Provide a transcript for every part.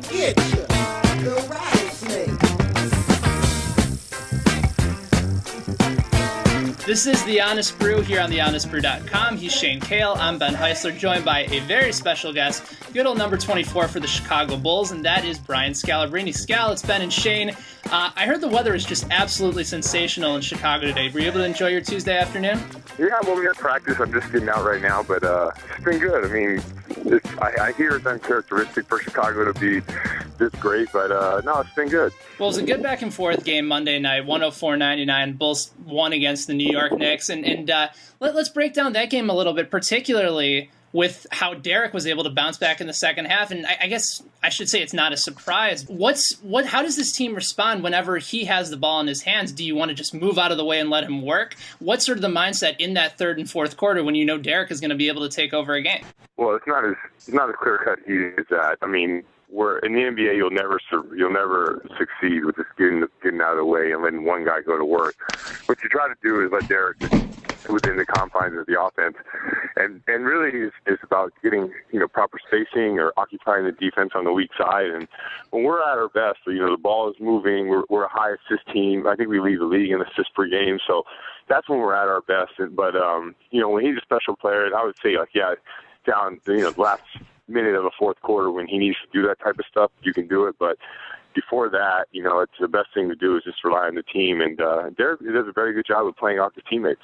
to get you. The rattlesnake. This is The Honest Brew here on thehonestbrew.com. He's Shane Kale. I'm Ben Heisler, joined by a very special guest, good old number 24 for the Chicago Bulls, and that is Brian Scalabrine. Scal, it's Ben and Shayn. I heard the weather is just absolutely sensational in Chicago today. Were you able to enjoy your Tuesday afternoon? Yeah, well, we had practice. I'm just getting out right now, but it's been good. I mean, I hear it's uncharacteristic for Chicago to be this great, but no, it's been good. Well, it was a good back-and-forth game Monday night, 104-99. Bulls won against the New York Knicks. And let's break down that game a little bit, particularly with how Derek was able to bounce back in the second half. And I guess I should say it's not a surprise. How does this team respond whenever he has the ball in his hands? Do you want to just move out of the way and let him work? What's sort of the mindset in that third and fourth quarter when you know Derek is going to be able to take over a game? Well, it's not as clear-cut as that. I mean, we're in the NBA, you'll never succeed with just getting out of the way and letting one guy go to work. What you try to do is let Derek within the confines of the offense, and really is about getting proper spacing or occupying the defense on the weak side. And when we're at our best, the ball is moving. We're a high assist team. I think we lead the league in assists per game, so that's when we're at our best. But when he's a special player, I would say down the last minute of the fourth quarter when he needs to do that type of stuff, you can do it. But before that, it's the best thing to do is just rely on the team. And Derek does a very good job of playing off his teammates.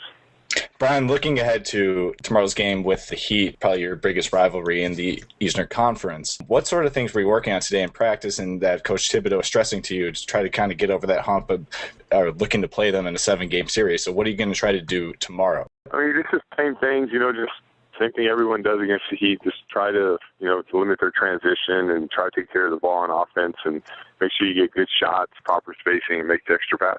Brian, looking ahead to tomorrow's game with the Heat, probably your biggest rivalry in the Eastern Conference, what sort of things were you working on today in practice and that Coach Thibodeau is stressing to you to try to kind of get over that hump of looking to play them in a 7-game series? So what are you going to try to do tomorrow? I mean, it's just the same things, just same thing everyone does against the Heat. Just try to, to limit their transition and try to take care of the ball on offense and make sure you get good shots, proper spacing, and make the extra pass.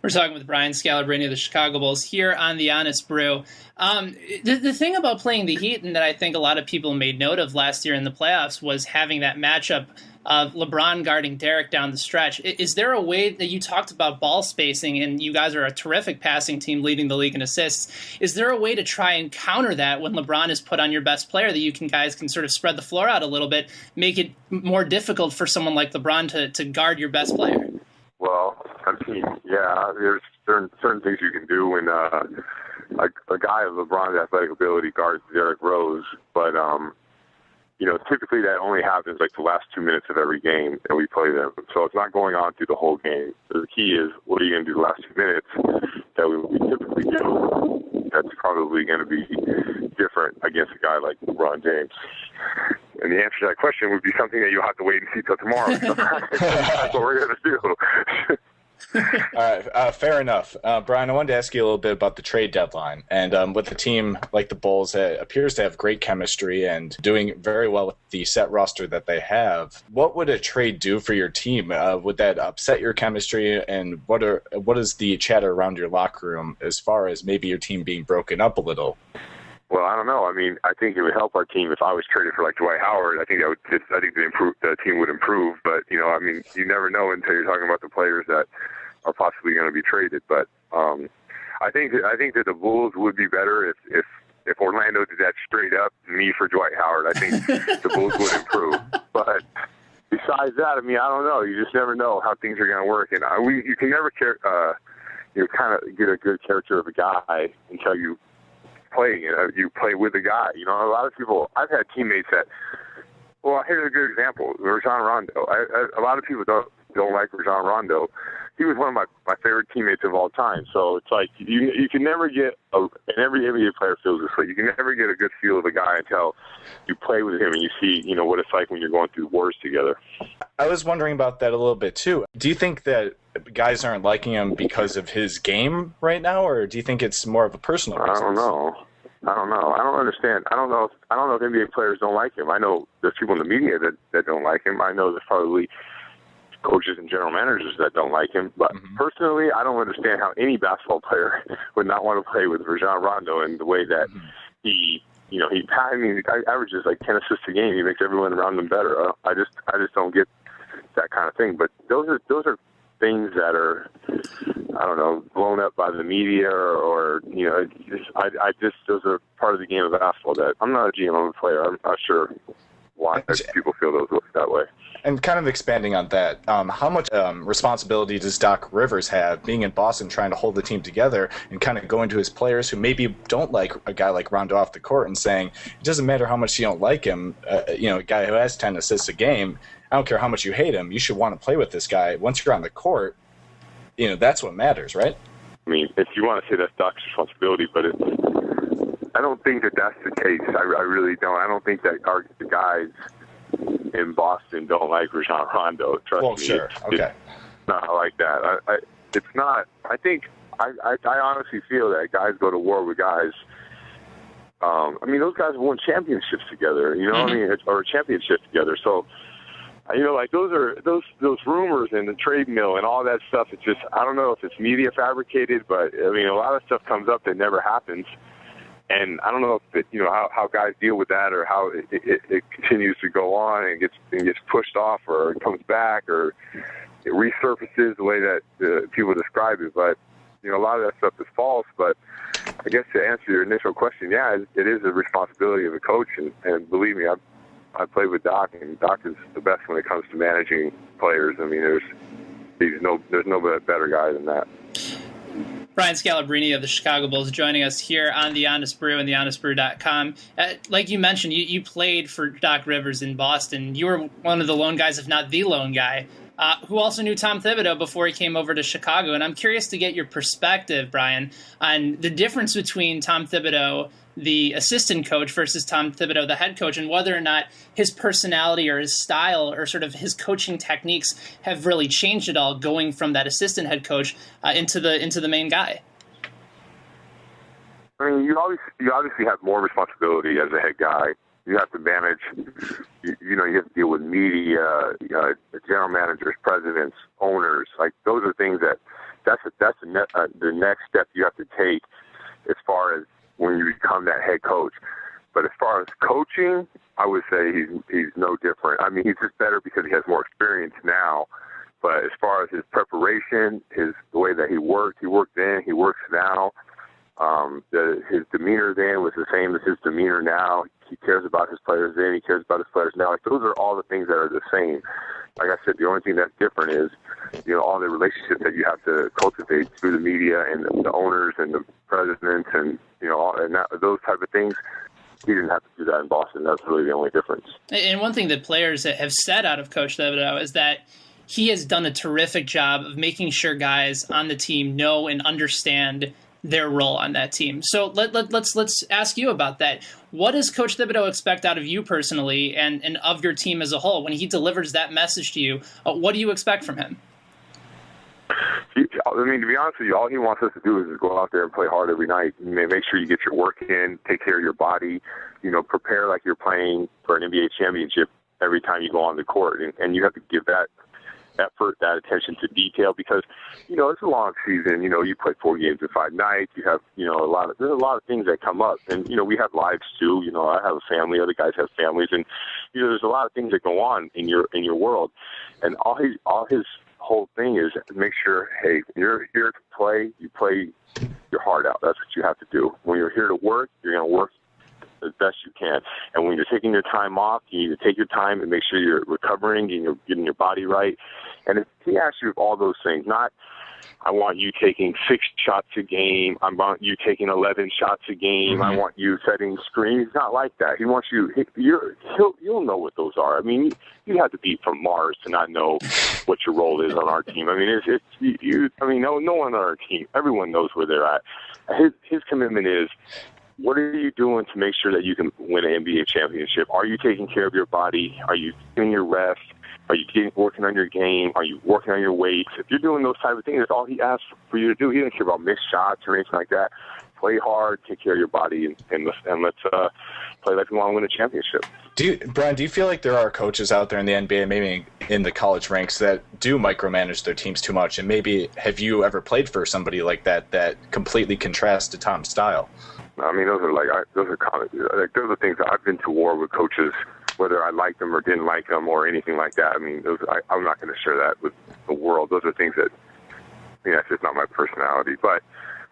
We're talking with Brian Scalabrine of the Chicago Bulls here on The Honest Brew. The thing about playing the Heat, and that I think a lot of people made note of last year in the playoffs, was having that matchup of LeBron guarding Derek down the stretch. Is there a way that you talked about ball spacing, and you guys are a terrific passing team leading the league in assists? Is there a way to try and counter that when LeBron is put on your best player that you guys can sort of spread the floor out a little bit, make it more difficult for someone like LeBron to guard your best player? Well, I mean, there's certain things you can do when a guy of LeBron's athletic ability guards Derrick Rose, but typically that only happens like the last 2 minutes of every game that we play them. So it's not going on through the whole game. So the key is, what are you going to do the last 2 minutes that we typically do? That's probably going to be different against a guy like LeBron James. And the answer to that question would be something that you'll have to wait and see till tomorrow. That's what we're going to do. All right, fair enough. Brian, I wanted to ask you a little bit about the trade deadline. And with a team like the Bulls that appears to have great chemistry and doing very well with the set roster that they have, what would a trade do for your team? Would that upset your chemistry? And what is the chatter around your locker room as far as maybe your team being broken up a little? Well, I don't know. I mean, I think it would help our team if I was traded for like Dwight Howard. I think the team would improve. But I mean, you never know until you're talking about the players that are possibly going to be traded. But I think that the Bulls would be better if Orlando did that straight up, me for Dwight Howard. I think the Bulls would improve. But besides that, I mean, I don't know. You just never know how things are going to work, and you can never kind of get a good character of a guy until you play. You play with the guy. A lot of people. I've had teammates that. Well, here's a good example: Rajon Rondo. A lot of people don't like Rajon Rondo. He was one of my favorite teammates of all time. So it's like you can never get, and every NBA player feels this way, you can never get a good feel of a guy until you play with him and you see, what it's like when you're going through wars together. I was wondering about that a little bit too. Do you think that guys aren't liking him because of his game right now, or do you think it's more of a personal reason? I don't know. I don't understand. I don't know if NBA players don't like him. I know there's people in the media that don't like him. I know there's probably coaches and general managers that don't like him. But personally, I don't understand how any basketball player would not want to play with Rajon Rondo and the way that he averages like 10 assists a game. He makes everyone around him better. I just don't get that kind of thing. But those are things that are, I don't know, blown up by the media or those are part of the game of basketball that I'm not a GM, I'm a player. I'm not sure why people feel that way. And kind of expanding on that, how much responsibility does Doc Rivers have being in Boston trying to hold the team together and kind of going to his players who maybe don't like a guy like Rondo off the court and saying, it doesn't matter how much you don't like him, a guy who has 10 assists a game, I don't care how much you hate him, you should want to play with this guy. Once you're on the court, that's what matters, right? I mean, if you want to say that's Doc's responsibility, but I don't think that that's the case. I really don't. I don't think that the guys in Boston don't like Rajon Rondo. Trust me. Sure. Okay. It's not like that. It's not. I think I honestly feel that guys go to war with guys. Those guys have won championships together. Or a championship together. So, like those rumors and the trade mill and all that stuff. It's just, I don't know if it's media fabricated, but a lot of stuff comes up that never happens. And I don't know if how guys deal with that, or how it continues to go on and gets pushed off, or it comes back, or it resurfaces the way that people describe it. But a lot of that stuff is false. But I guess to answer your initial question, yeah, it is a responsibility of a coach. And believe me, I played with Doc, and Doc is the best when it comes to managing players. There's no better guy than that. Brian Scalabrine of the Chicago Bulls joining us here on The Honest Brew and thehonestbrew.com. Like you mentioned, you played for Doc Rivers in Boston. You were one of the lone guys, if not the lone guy, who also knew Tom Thibodeau before he came over to Chicago. And I'm curious to get your perspective, Brian, on the difference between Tom Thibodeau, the assistant coach, versus Tom Thibodeau, the head coach, and whether or not his personality or his style or sort of his coaching techniques have really changed at all, going from that assistant head coach into the main guy. You obviously have more responsibility as a head guy. You have to manage. You have to deal with media, general managers, presidents, owners. Like, those are things that's the next step you have to take as far as when you become that head coach. But as far as coaching, I would say he's no different. He's just better because he has more experience now. But as far as his preparation, the way that he worked then, he works now. His demeanor then was the same as his demeanor now. He cares about his players then, he cares about his players now. Like, those are all the things that are the same. Like I said, the only thing that's different is, all the relationships that you have to cultivate through the media and the owners and the presidents and, those type of things. He didn't have to do that in Boston. That's really the only difference. And one thing that players have said out of Coach Thibodeau is that he has done a terrific job of making sure guys on the team know and understand their role on that team. So let's ask you about that. What does Coach Thibodeau expect out of you personally and of your team as a whole? When he delivers that message to you, what do you expect from him? To be honest with you, all he wants us to do is just go out there and play hard every night. Make sure you get your work in, take care of your body, prepare like you're playing for an NBA championship every time you go on the court. And you have to give that effort, that attention to detail, because, it's a long season. You play 4 games in 5 nights. You have, there's a lot of things that come up. And, we have lives too. I have a family, other guys have families. And, there's a lot of things that go on in your world. And all his whole thing is to make sure, hey, you're here to play, you play your heart out. That's what you have to do. When you're here to work, you're going to work as best you can. And when you're taking your time off, you need to take your time and make sure you're recovering and you're getting your body right. And if he asks you all those things, not, I want you taking 6 shots a game, I want you taking 11 shots a game, I want you setting screens. He's not like that. He wants you, you'll know what those are. You have to be from Mars to not know what your role is on our team. No one on our team, everyone knows where they're at. His commitment is, what are you doing to make sure that you can win an NBA championship? Are you taking care of your body? Are you getting your rest? Are you working on your game? Are you working on your weights? If you're doing those type of things, that's all he asks for you to do. He doesn't care about missed shots or anything like that. Play hard, take care of your body, and let's play like we want to win a championship. Brian, do you feel like there are coaches out there in the NBA, maybe in the college ranks, that do micromanage their teams too much? And maybe have you ever played for somebody like that completely contrasts to Tom's style? Those are common. Those are things that I've been to war with coaches, whether I liked them or didn't like them or anything like that. I'm not going to share that with the world. Those are things that, it's just not my personality. But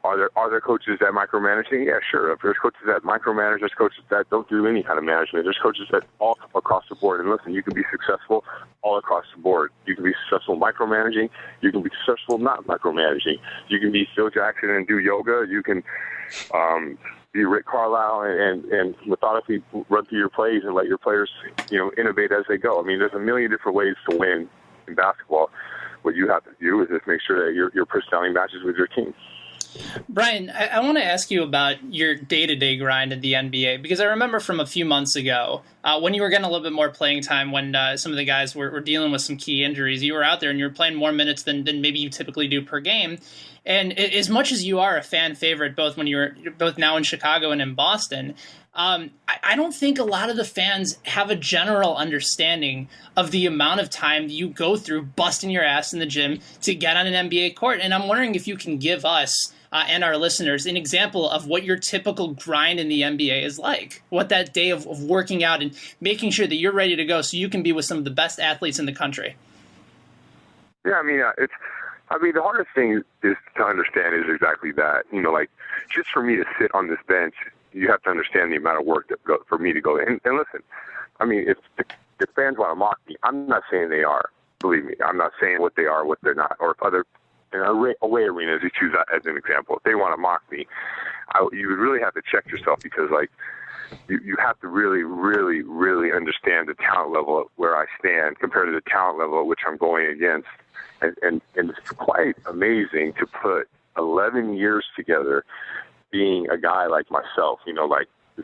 Are there coaches that micromanaging? Yeah, sure. If there's coaches that micromanage, there's coaches that don't do any kind of management. There's coaches that all across the board. And listen, you can be successful all across the board. You can be successful micromanaging. You can be successful not micromanaging. You can be Phil Jackson and do yoga. You can be Rick Carlisle and methodically run through your plays and let your players, innovate as they go. I mean, there's a million different ways to win in basketball. What you have to do is just make sure that your personality matches with your team. Brian, I want to ask you about your day-to-day grind in the NBA, because I remember from a few months ago when you were getting a little bit more playing time, when some of the guys were dealing with some key injuries, you were out there and you were playing more minutes than maybe you typically do per game. And as much as you are a fan favorite, both now in Chicago and in Boston, I don't think a lot of the fans have a general understanding of the amount of time you go through busting your ass in the gym to get on an NBA court. And I'm wondering if you can give us and our listeners an example of what your typical grind in the NBA is like, what that day of working out and making sure that you're ready to go so you can be with some of the best athletes in the country. Yeah, I mean, the hardest thing is to understand is exactly that. Just for me to sit on this bench, you have to understand the amount of work for me to go in. And listen, I mean, if fans want to mock me, I'm not saying they are. Believe me, I'm not saying what they are, what they're not, or if other away arenas, you choose that as an example. If they want to mock me, you would really have to check yourself, because you have to really, really, really understand the talent level where I stand compared to the talent level at which I'm going against. And it's quite amazing to put 11 years together being a guy like myself,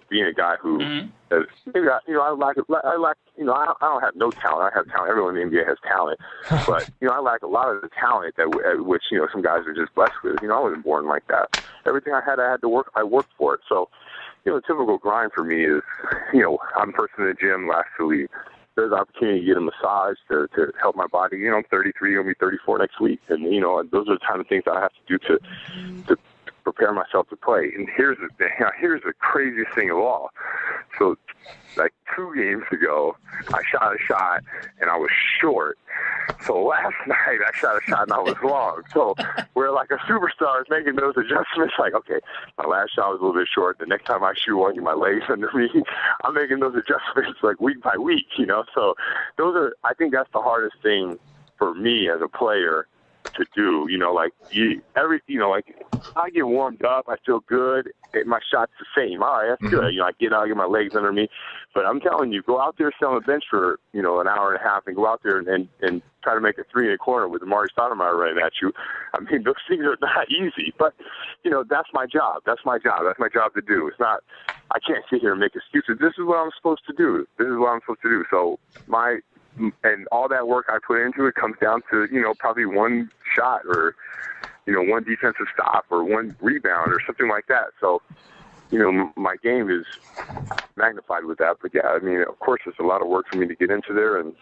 being a guy who, maybe I don't have no talent. I have talent. Everyone in the NBA has talent, but I lack a lot of the talent at which some guys are just blessed with. I wasn't born like that. Everything I had to work. I worked for it. So, the typical grind for me is, I'm first in the gym, last to leave. There's an opportunity to get a massage to help my body. I'm 33, I'll be 34 next week, and those are the kind of things that I have to do to prepare myself to play. And here's the craziest thing of all. So, like 2 games ago, I shot a shot and I was short. So last night I shot a shot and I was long. So where like a superstar is making those adjustments, like, okay, my last shot was a little bit short. The next time I shoot, I want to get my legs under me. I'm making those adjustments like week by week, So I think that's the hardest thing for me as a player to do. I get warmed up, I feel good, my shot's the same. All right, that's good. I get out, get my legs under me. But I'm telling you, go out there, sit on the bench for an hour and a half, and go out there and try to make a three in the corner with Amari Stoudemire running at you. I mean, those things are not easy. But that's my job. That's my job. That's my job to do. It's not. I can't sit here and make excuses. This is what I'm supposed to do. So and all that work I put into it comes down to, probably one shot or, one defensive stop or one rebound or something like that. So, my game is magnified with that. But yeah, I mean, of course, it's a lot of work for me to get into there, and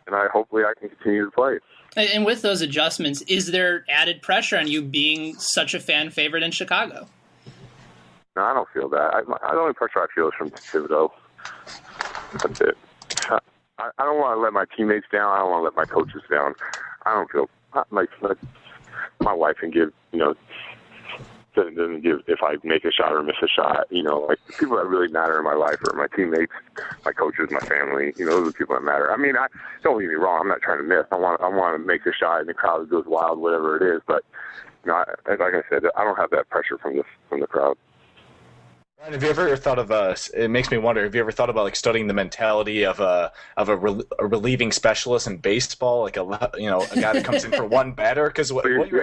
hopefully I can continue to play. And with those adjustments, is there added pressure on you being such a fan favorite in Chicago? No, I don't feel that. The only pressure I feel is from Thibodeau. That's it. I don't want to let my teammates down. I don't want to let my coaches down. I don't feel like my wife can give, doesn't give if I make a shot or miss a shot. Like the people that really matter in my life are my teammates, my coaches, my family. Those are the people that matter. I mean, don't get me wrong. I'm not trying to miss. I want to make a shot and the crowd goes wild, whatever it is. But like I said, I don't have that pressure from the crowd. Brian, have you ever thought of it makes me wonder, have you ever thought about like studying the mentality of a relieving specialist in baseball, like a guy that comes in for one batter? Because I understand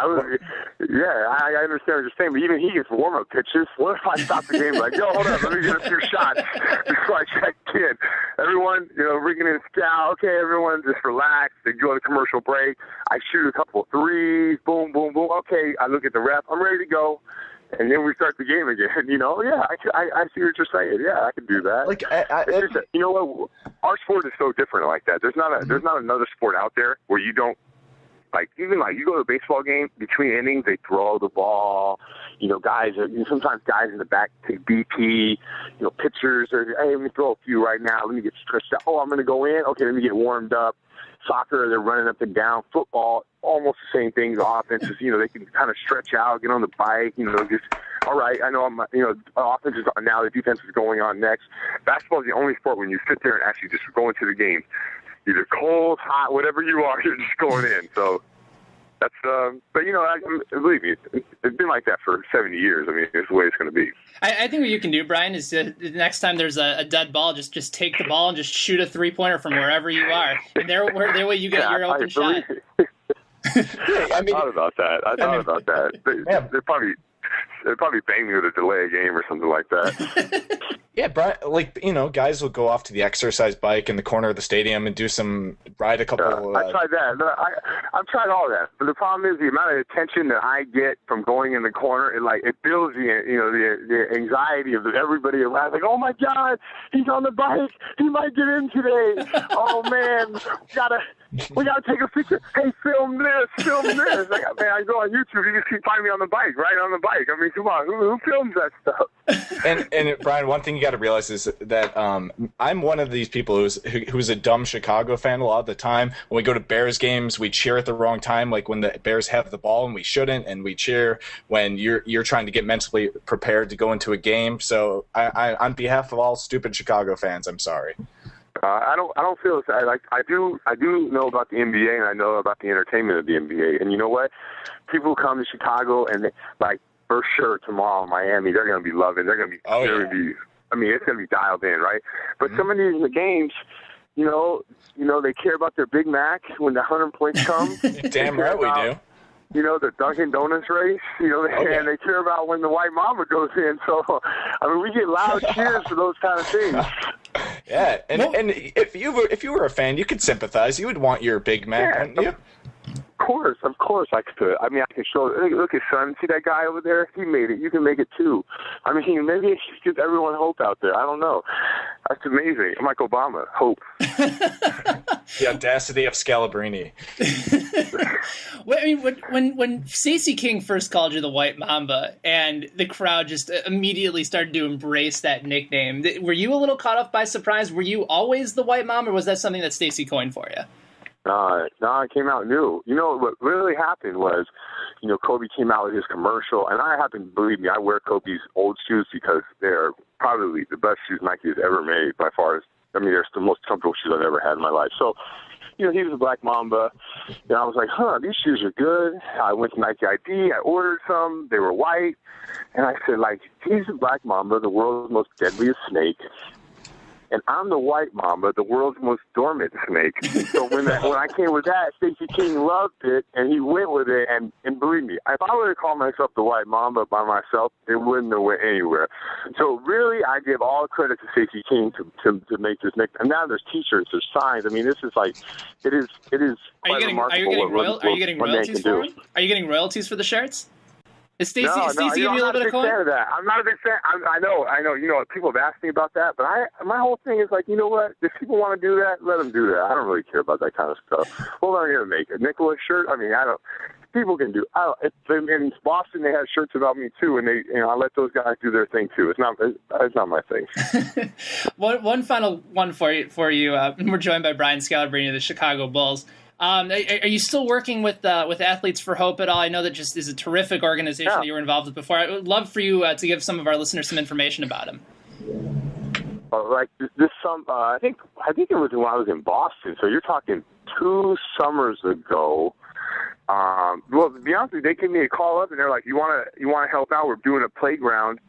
what you're saying, but even he gets warm-up pitches. What if I stop the game like, yo, hold up, let me get a few shots before I check in? Everyone, ringing in scout, okay, everyone just relax. They go to commercial break. I shoot a couple threes, boom, boom, boom. Okay, I look at the ref, I'm ready to go. And then we start the game again, Yeah, I see what you're saying. Yeah, I can do that. Like, you know what? Our sport is so different like that. There's not another sport out there where you don't you go to a baseball game, between innings they throw the ball. Sometimes guys in the back take BP. Pitchers are, hey, let me throw a few right now. Let me get stretched out. Oh, I'm going to go in. Okay, let me get warmed up. Soccer, they're running up and down. Football, almost the same thing. The offenses, they can kind of stretch out, get on the bike, just, all right, I know offense is on now, the defense is going on next. Basketball is the only sport when you sit there and actually just go into the game. Either cold, hot, whatever you are, you're just going in. So that's, but believe me, it's been like that for 70 years. I mean, it's the way it's going to be. I think what you can do, Brian, is the next time there's a dead ball, just take the ball and just shoot a 3-pointer from wherever you are. And there way you get your open shot. I thought about that. They'd probably bang me with a delay game or something like that. Yeah, Brian, guys will go off to the exercise bike in the corner of the stadium and ride a couple. I tried that. I've tried all that, but the problem is the amount of attention that I get from going in the corner. It builds the anxiety of everybody around. Like, oh my God, he's on the bike. He might get in today. Oh man, we gotta take a picture. Hey, film this. Like, man, I go on YouTube. You just keep finding me on the bike, right on the bike. I mean, come on, who films that stuff? And Brian, one thing you got to realize is that I'm one of these people who's a dumb Chicago fan a lot of the time. When we go to Bears games, we cheer at the wrong time, like when the Bears have the ball and we shouldn't, and we cheer when you're trying to get mentally prepared to go into a game. So I on behalf of all stupid Chicago fans, I'm sorry. I don't feel like I do know about the NBA, and I know about the entertainment of the NBA. And you know what? People come to Chicago and for sure tomorrow in Miami, they're going to be loving. They're going to be. Oh, yeah. It's going to be dialed in, right? But some of these games, they care about their Big Mac when the 100 points come. Damn right we do. The Dunkin' Donuts race, and they care about when the White Mamba goes in. So, we get loud cheers for those kind of things. Yeah, and if you were a fan, you could sympathize. You would want your Big Mac, wouldn't you? Of course I could. I can show. Look at son. See that guy over there? He made it. You can make it too. Maybe it gives everyone hope out there. I don't know. That's amazing. I'm like Obama. Hope. The audacity of Scalabrine. When Stacey King first called you the White Mamba, and the crowd just immediately started to embrace that nickname, were you a little caught off by surprise? Were you always the White Mamba, or was that something that Stacey coined for you? No, it came out new. What really happened was, Kobe came out with his commercial, and I happen, believe me, I wear Kobe's old shoes because they're probably the best shoes Nike has ever made by far. They're the most comfortable shoes I've ever had in my life. So, he was a Black Mamba, and I was like, these shoes are good. I went to Nike ID, I ordered some, they were white, and I said, he's a Black Mamba, the world's most deadliest snake. And I'm the White Mamba, the world's most dormant snake. So when I came with that, Stacey King loved it, and he went with it. And believe me, if I were to call myself the White Mamba by myself, it wouldn't have went anywhere. So really, I give all credit to Stacey King to make this nickname. And now there's T-shirts, there's signs. This is it is quite remarkable. Are you getting royalties for them? Are you getting royalties for the shirts? Is Stacey giving you a little bit of coin? I'm not a big fan. I know. People have asked me about that, but my whole thing is you know what? If people want to do that, let them do that. I don't really care about that kind of stuff. What am I going to make? A Nicholas shirt? I don't. People can do. In Boston, they had shirts about me too, and I let those guys do their thing too. It's not my thing. One final one for you. We're joined by Brian Scalabrine of the Chicago Bulls. Are you still working with Athletes for Hope at all? I know that just is a terrific organization that you were involved with before. I would love for you to give some of our listeners some information about them. I think it was when I was in Boston. So you're talking 2 summers ago. Well, to be honest with you, they gave me a call up and they're like, "You want to help out? We're doing a playground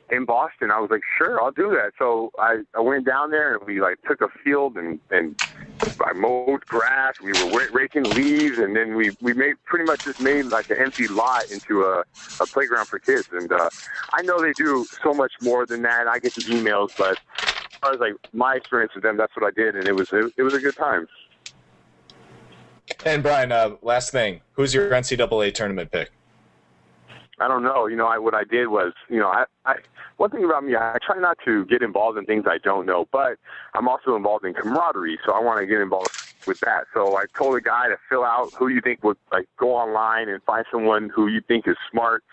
in Boston." I was like, "Sure, I'll do that." So I went down there and we took a field and I mowed grass. We were raking leaves, and then we pretty much just made an empty lot into a playground for kids. And I know they do so much more than that. I get the emails, but as far as my experience with them, that's what I did, and it was a good time. And Brian, last thing, who's your NCAA tournament pick? I don't know. What I did was, one thing about me, I try not to get involved in things I don't know, but I'm also involved in camaraderie, so I want to get involved with that. So I told a guy to fill out who you think would like go online and find someone who you think is smart,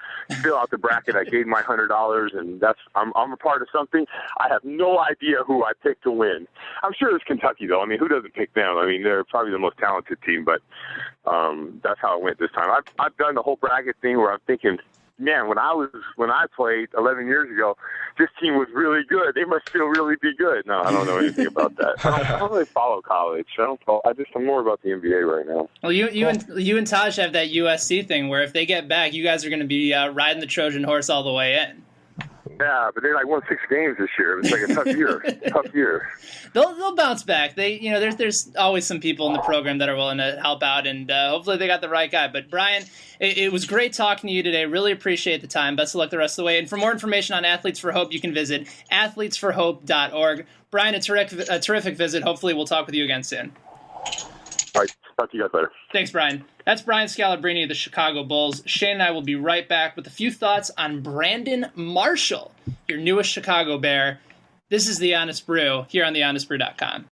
fill out the bracket. I gave my $100, and I'm a part of something. I have no idea who I picked to win. I'm sure it's Kentucky though. I mean, who doesn't pick them? I mean, they're probably the most talented team, but that's how it went this time. I've done the whole bracket thing where I'm thinking, man, when I played 11 years ago, this team was really good. They must still really be good. No, I don't know anything about that. I don't really follow college. I'm more about the NBA right now. Well, you and Taj have that USC thing where if they get back, you guys are going to be riding the Trojan horse all the way in. Yeah, but they won 6 games this year. It's like a tough year. Tough year. They'll bounce back. There's always some people in the program that are willing to help out, and hopefully they got the right guy. But Brian, it was great talking to you today. Really appreciate the time. Best of luck the rest of the way. And for more information on Athletes for Hope, you can visit athletesforhope.org. Brian, a terrific visit. Hopefully we'll talk with you again soon. All right. Talk to you guys later. Thanks, Brian. That's Brian Scalabrine of the Chicago Bulls. Shane and I will be right back with a few thoughts on Brandon Marshall, your newest Chicago Bear. This is The Honest Brew here on thehonestbrew.com.